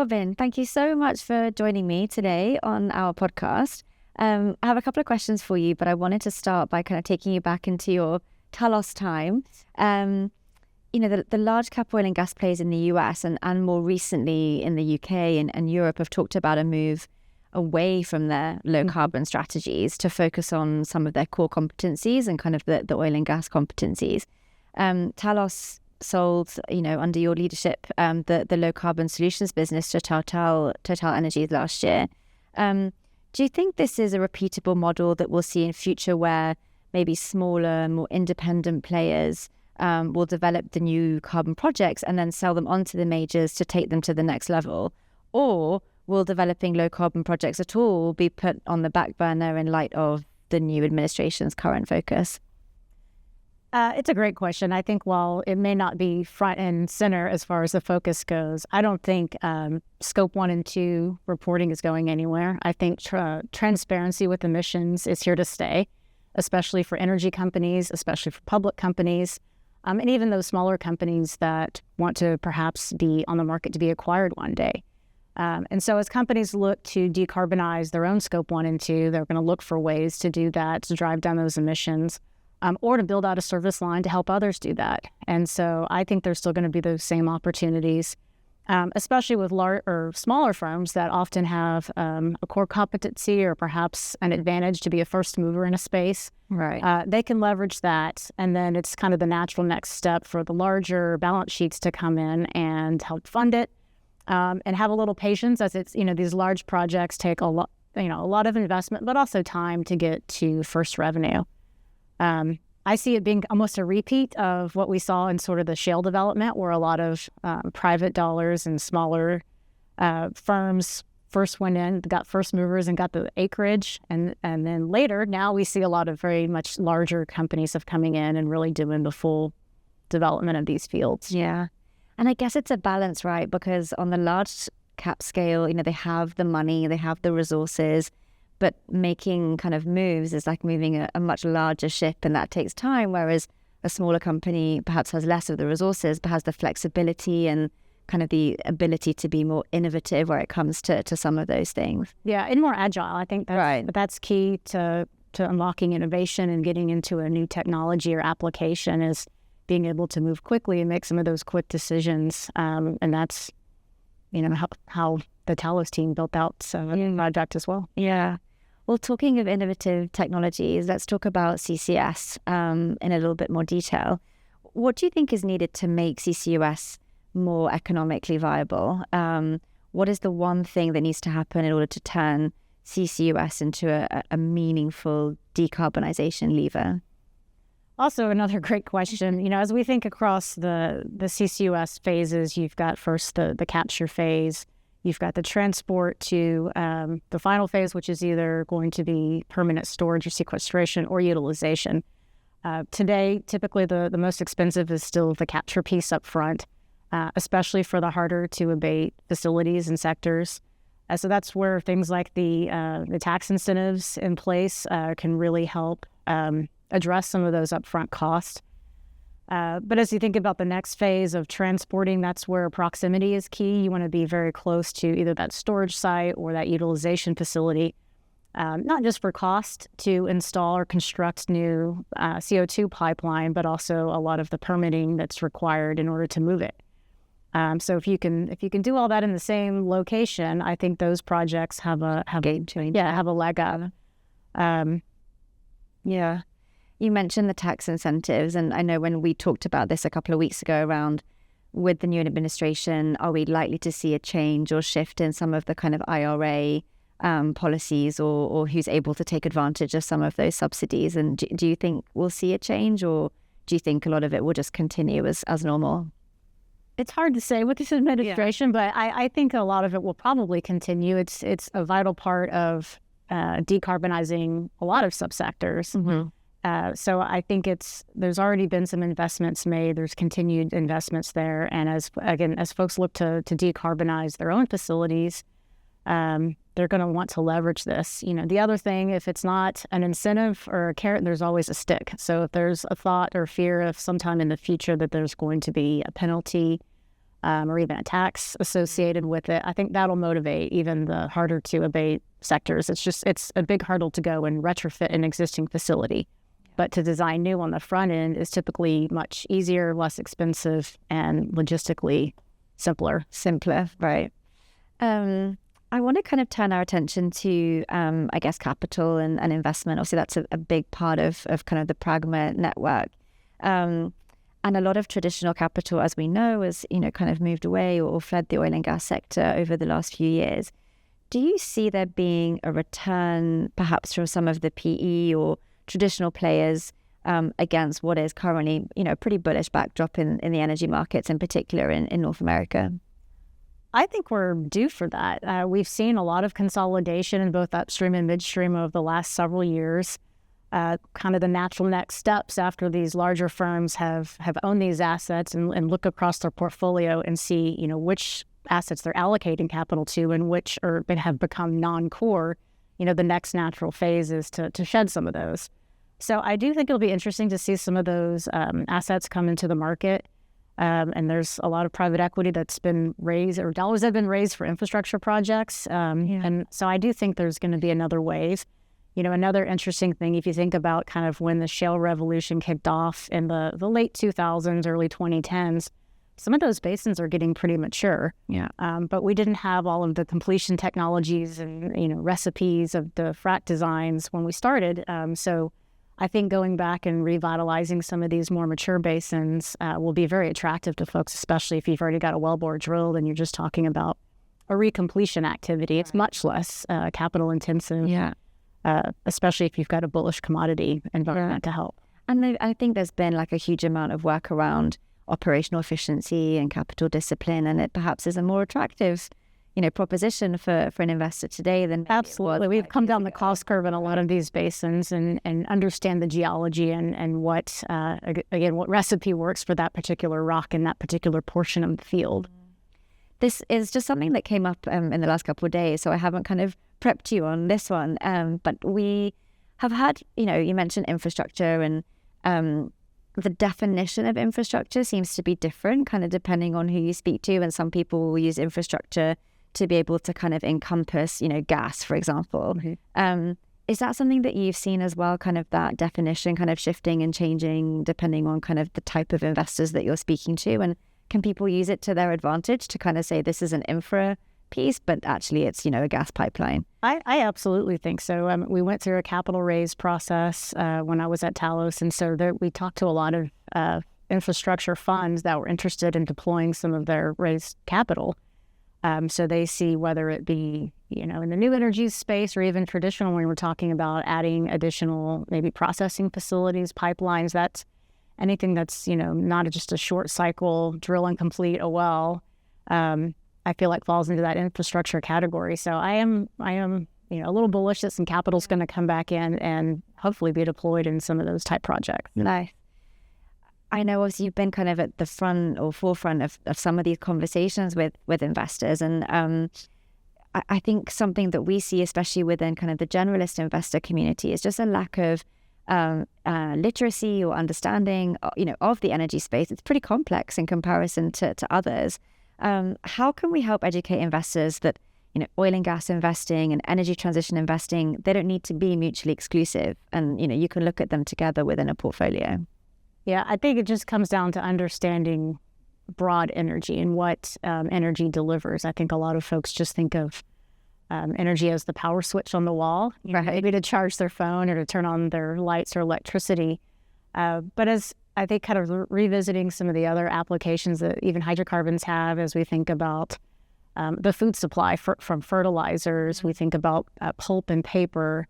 Robin, thank you so much for joining me today on our podcast. I have a couple of questions for you, but I wanted to start by kind of taking you back into your Talos time. The large cap oil and gas players in the US and more recently in the UK and Europe have talked about a move away from their low carbon strategies to focus on some of their core competencies and kind of the oil and gas competencies. Talos sold, under your leadership, the low carbon solutions business to Total Energies last year. Do you think this is a repeatable model that we'll see in future where maybe smaller, more independent players will develop the new carbon projects and then sell them onto the majors to take them to the next level? Or will developing low carbon projects at all be put on the back burner in light of the new administration's current focus? It's a great question. I think while it may not be front and center as far as the focus goes, I don't think Scope 1 and 2 reporting is going anywhere. I think transparency with emissions is here to stay, especially for energy companies, especially for public companies, and even those smaller companies that want to perhaps be on the market to be acquired one day. And so as companies look to decarbonize their own Scope 1 and 2, they're going to look for ways to do that, to drive down those emissions, or to build out a service line to help others do that. And so I think there's still going to be those same opportunities, especially with smaller firms that often have a core competency or perhaps an advantage to be a first mover in a space. Right. They can leverage that, and then it's kind of the natural next step for the larger balance sheets to come in and help fund it, and have a little patience, as it's, these large projects take a lot of investment, but also time to get to first revenue. I see it being almost a repeat of what we saw in sort of the shale development, where a lot of private dollars and smaller firms first went in, got first movers and got the acreage. And then later, now we see a lot of very much larger companies of coming in and really doing the full development of these fields. Yeah. And I guess it's a balance, right? Because on the large cap scale, they have the money, they have the resources, but making kind of moves is like moving a much larger ship, and that takes time, whereas a smaller company perhaps has less of the resources, but has the flexibility and kind of the ability to be more innovative where it comes to some of those things. Yeah, and more agile. I think that's key to unlocking innovation and getting into a new technology or application, is being able to move quickly and make some of those quick decisions. And that's, how the Talos team built out the project as well. Yeah. Well, talking of innovative technologies, let's talk about CCS in a little bit more detail. What do you think is needed to make CCUS more economically viable? What is the one thing that needs to happen in order to turn CCUS into a meaningful decarbonization lever? Also, another great question. As we think across the CCUS phases, you've got first the capture phase. You've got the transport to the final phase, which is either going to be permanent storage or sequestration or utilization. Today, typically the most expensive is still the capture piece up front, especially for the harder to abate facilities and sectors. So that's where things like the tax incentives in place can really help address some of those upfront costs. But as you think about the next phase of transporting, that's where proximity is key. You want to be very close to either that storage site or that utilization facility, not just for cost to install or construct new CO2 pipeline, but also a lot of the permitting that's required in order to move it. So if you can do all that in the same location, I think those projects have a game change. Yeah, have a leg up. Yeah. You mentioned the tax incentives, and I know when we talked about this a couple of weeks ago around with the new administration, are we likely to see a change or shift in some of the kind of IRA policies or who's able to take advantage of some of those subsidies? And do you think we'll see a change, or do you think a lot of it will just continue as normal? It's hard to say with this administration, but I think a lot of it will probably continue. It's a vital part of decarbonizing a lot of subsectors. Mm-hmm. So I think there's already been some investments made. There's continued investments there. And as folks look to decarbonize their own facilities, they're going to want to leverage this. The other thing, if it's not an incentive or a carrot, there's always a stick. So if there's a thought or fear of sometime in the future that there's going to be a penalty or even a tax associated with it, I think that'll motivate even the harder to abate sectors. It's a big hurdle to go and retrofit an existing facility. But to design new on the front end is typically much easier, less expensive, and logistically simpler. Simpler, right. I want to kind of turn our attention to, I guess, capital and investment. Obviously, that's a big part of kind of the Pragma network. And a lot of traditional capital, as we know, has, kind of moved away or fled the oil and gas sector over the last few years. Do you see there being a return, perhaps from some of the PE or traditional players against what is currently, a pretty bullish backdrop in the energy markets, in particular in North America? I think we're due for that. We've seen a lot of consolidation in both upstream and midstream over the last several years. Kind of the natural next steps after these larger firms have owned these assets and look across their portfolio and see, which assets they're allocating capital to and which have become non-core. The next natural phase is to shed some of those. So I do think it'll be interesting to see some of those assets come into the market. And there's a lot of private equity that's been raised, or dollars have been raised for infrastructure projects. And so I do think there's going to be another wave. Another interesting thing, if you think about kind of when the shale revolution kicked off in the late 2000s, early 2010s, some of those basins are getting pretty mature. Yeah. But we didn't have all of the completion technologies and, recipes of the frac designs when we started. So I think going back and revitalizing some of these more mature basins will be very attractive to folks, especially if you've already got a wellbore drilled and you're just talking about a recompletion activity. It's much less capital intensive, especially if you've got a bullish commodity environment to help. And I think there's been like a huge amount of work around operational efficiency and capital discipline, and it perhaps is a more attractive proposition for an investor today than absolutely. We've come down the cost curve in a lot of these basins and understand the geology and what what recipe works for that particular rock in that particular portion of the field. This is just something that came up in the last couple of days, so I haven't kind of prepped you on this one. But we have had, you mentioned infrastructure, and the definition of infrastructure seems to be different, kind of depending on who you speak to. And some people will use infrastructure to be able to kind of encompass, gas, for example. Mm-hmm. Is that something that you've seen as well, kind of that definition kind of shifting and changing depending on kind of the type of investors that you're speaking to? And can people use it to their advantage to kind of say this is an infra piece, but actually it's, a gas pipeline? I absolutely think so. We went through a capital raise process when I was at Talos. And so we talked to a lot of infrastructure funds that were interested in deploying some of their raised capital. So they see whether it be, in the new energy space or even traditional, when we're talking about adding additional maybe processing facilities, pipelines, that's anything that's, not just a short cycle, drill and complete a well, I feel like falls into that infrastructure category. So I am, a little bullish that some capital is going to come back in and hopefully be deployed in some of those type projects. Nice. I know obviously you've been kind of at the front or forefront of some of these conversations with investors. And I think something that we see, especially within kind of the generalist investor community, is just a lack of literacy or understanding, of the energy space. It's pretty complex in comparison to others. How can we help educate investors that, oil and gas investing and energy transition investing, they don't need to be mutually exclusive, and, you can look at them together within a portfolio? Yeah, I think it just comes down to understanding broad energy and what energy delivers. I think a lot of folks just think of energy as the power switch on the wall, maybe to charge their phone or to turn on their lights or electricity. But as I think kind of revisiting some of the other applications that even hydrocarbons have, as we think about the food supply from fertilizers, we think about pulp and paper,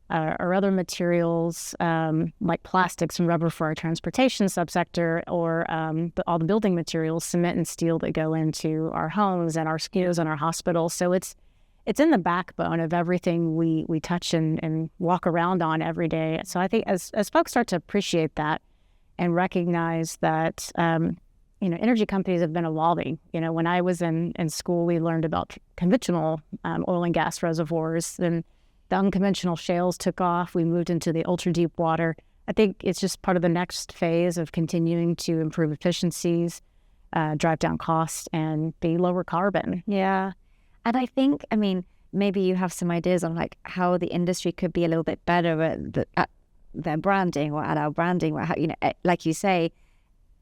or other materials like plastics and rubber for our transportation subsector, or all the building materials, cement and steel that go into our homes and our schools and our hospitals. So it's in the backbone of everything we touch and walk around on every day. So I think as folks start to appreciate that and recognize that, energy companies have been evolving. When I was in school, we learned about conventional oil and gas reservoirs, and the unconventional shales took off. We moved into the ultra deep water. I think it's just part of the next phase of continuing to improve efficiencies, drive down costs and be lower carbon. Yeah. And I think, I mean, maybe you have some ideas on like how the industry could be a little bit better at their branding or at our branding, where, you know, like you say,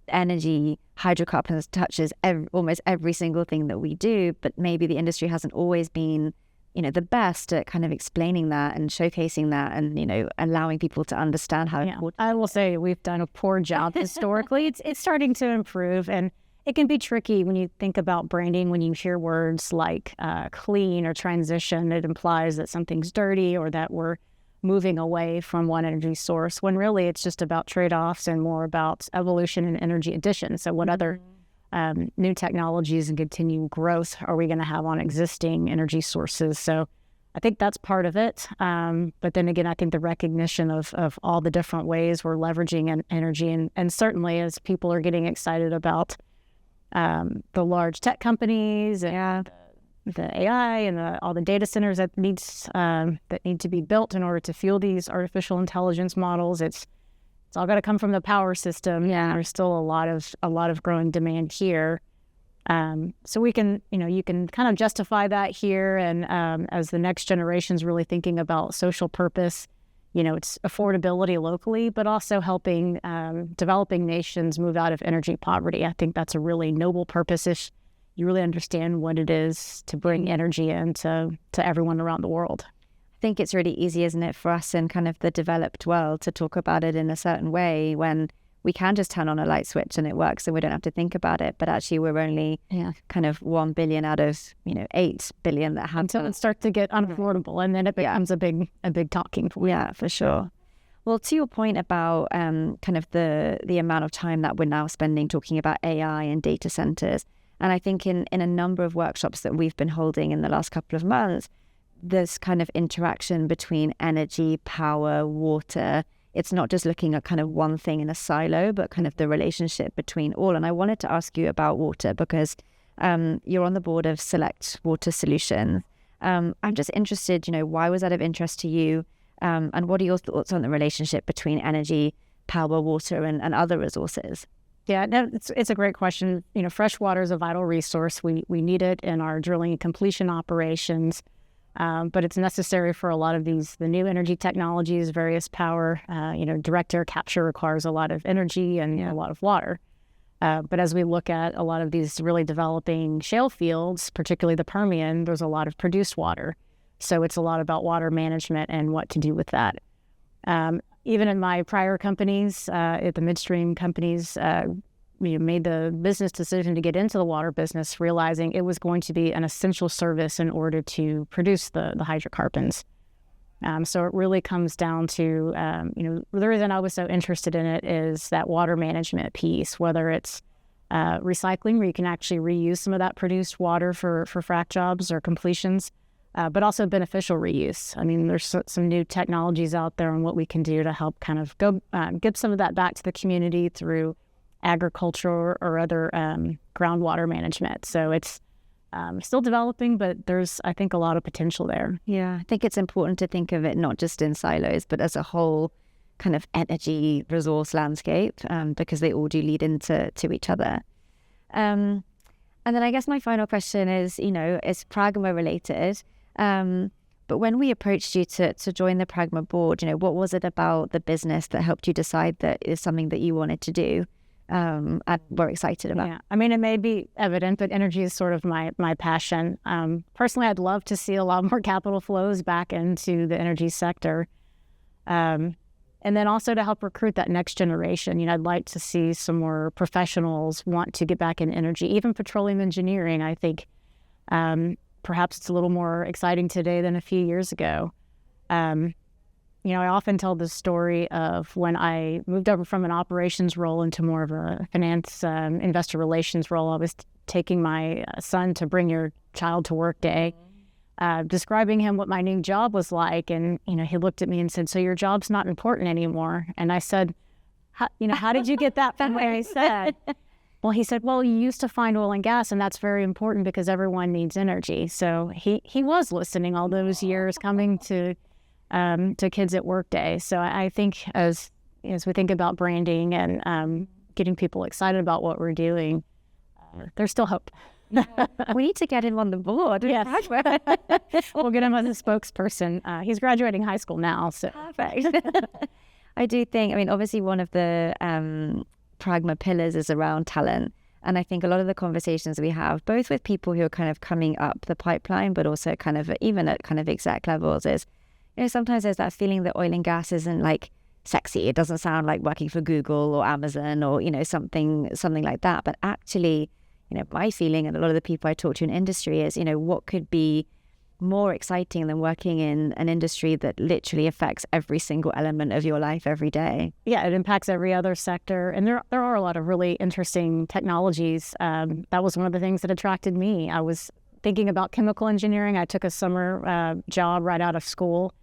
energy, hydrocarbons touches almost every single thing that we do, but maybe the industry hasn't always been, you know, the best at kind of explaining that and showcasing that and, you know, allowing people to understand how important. I will say we've done a poor job historically. It's starting to improve, and it can be tricky when you think about branding. When you hear words like clean or transition, it implies that something's dirty or that we're moving away from one energy source, when really it's just about trade-offs and more about evolution and energy addition. So what other new technologies and continued growth are we going to have on existing energy sources? So I think that's part of it. But then again, I think the recognition of all the different ways we're leveraging energy, and certainly as people are getting excited about the large tech companies and the AI and all the data centers that need to be built in order to fuel these artificial intelligence models. It's all got to come from the power system. Yeah, there's still a lot of growing demand here. So we can, you can kind of justify that here, and as the next generation's really thinking about social purpose, it's affordability locally, but also helping developing nations move out of energy poverty. I think that's a really noble purpose if you really understand what it is to bring energy into everyone around the world. I think it's really easy, isn't it, for us in kind of the developed world to talk about it in a certain way when we can just turn on a light switch and it works and we don't have to think about it. But actually we're only kind of 1 billion out of, 8 billion that have until it starts to get unaffordable, and then it becomes a big talking point. Yeah, for sure. Well, to your point about kind of the amount of time that we're now spending talking about AI and data centers, and I think in a number of workshops that we've been holding in the last couple of months, this kind of interaction between energy, power, water, it's not just looking at kind of one thing in a silo, but kind of the relationship between all. And I wanted to ask you about water because you're on the board of Select Water Solutions. I'm just interested, why was that of interest to you? And what are your thoughts on the relationship between energy, power, water, and other resources? Yeah, no, it's a great question. Fresh water is a vital resource. We need it in our drilling and completion operations, but it's necessary for a lot of the new energy technologies, various power. Direct air capture requires a lot of energy and a lot of water. But as we look at a lot of these really developing shale fields, particularly the Permian, there's a lot of produced water. So it's a lot about water management and what to do with that. Even in my prior companies, at the midstream companies, we made the business decision to get into the water business, realizing it was going to be an essential service in order to produce the hydrocarbons. So it really comes down to, the reason I was so interested in it is that water management piece, whether it's recycling, where you can actually reuse some of that produced water for frac jobs or completions, but also beneficial reuse. I mean, there's some new technologies out there on what we can do to help kind of go give some of that back to the community through agriculture or other groundwater management. So it's still developing, but there's, I think, a lot of potential there. Yeah, I think it's important to think of it not just in silos, but as a whole kind of energy resource landscape, because they all do lead into each other. And then I guess my final question is, is Pragma related? But when we approached you to join the Pragma board, what was it about the business that helped you decide that it is something that you wanted to do and were excited about? Yeah, I mean, it may be evident, but energy is sort of my passion. Personally, I'd love to see a lot more capital flows back into the energy sector. And then also to help recruit that next generation. I'd like to see some more professionals want to get back in energy, even petroleum engineering. I think perhaps it's a little more exciting today than a few years ago. I often tell the story of when I moved over from an operations role into more of a finance investor relations role. I was taking my son to Bring Your Child to Work Day, describing him what my new job was like. And, he looked at me and said, "So your job's not important anymore?" And I said, how did you get that from what I said? Well, he said, "Well, you used to find oil and gas, and that's very important because everyone needs energy." So he was listening all those years, coming to kids at Work Day. So I think as we think about branding and getting people excited about what we're doing, there's still hope. We need to get him on the board. Yes. We'll get him as a spokesperson. He's graduating high school now. So. Perfect. I do think, I mean, obviously one of the pragma pillars is around talent. And I think a lot of the conversations we have, both with people who are kind of coming up the pipeline, but also kind of even at kind of exec levels, is, sometimes there's that feeling that oil and gas isn't like sexy. It doesn't sound like working for Google or Amazon or, something like that. But actually, my feeling and a lot of the people I talk to in industry is, what could be more exciting than working in an industry that literally affects every single element of your life every day. Yeah, it impacts every other sector. And there are a lot of really interesting technologies. That was one of the things that attracted me. I was thinking about chemical engineering. I took a summer job right out of school.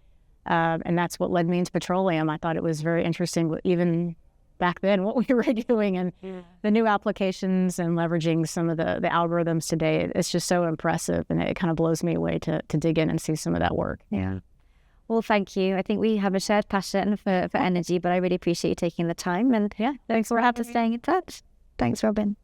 And that's what led me into petroleum. I thought it was very interesting, even back then, what we were doing and the new applications and leveraging some of the algorithms today. It's just so impressive, and it kind of blows me away to dig in and see some of that work. Yeah. Well, thank you. I think we have a shared passion for energy, but I really appreciate you taking the time. And thanks for having me. Staying in touch. Thanks, Robin.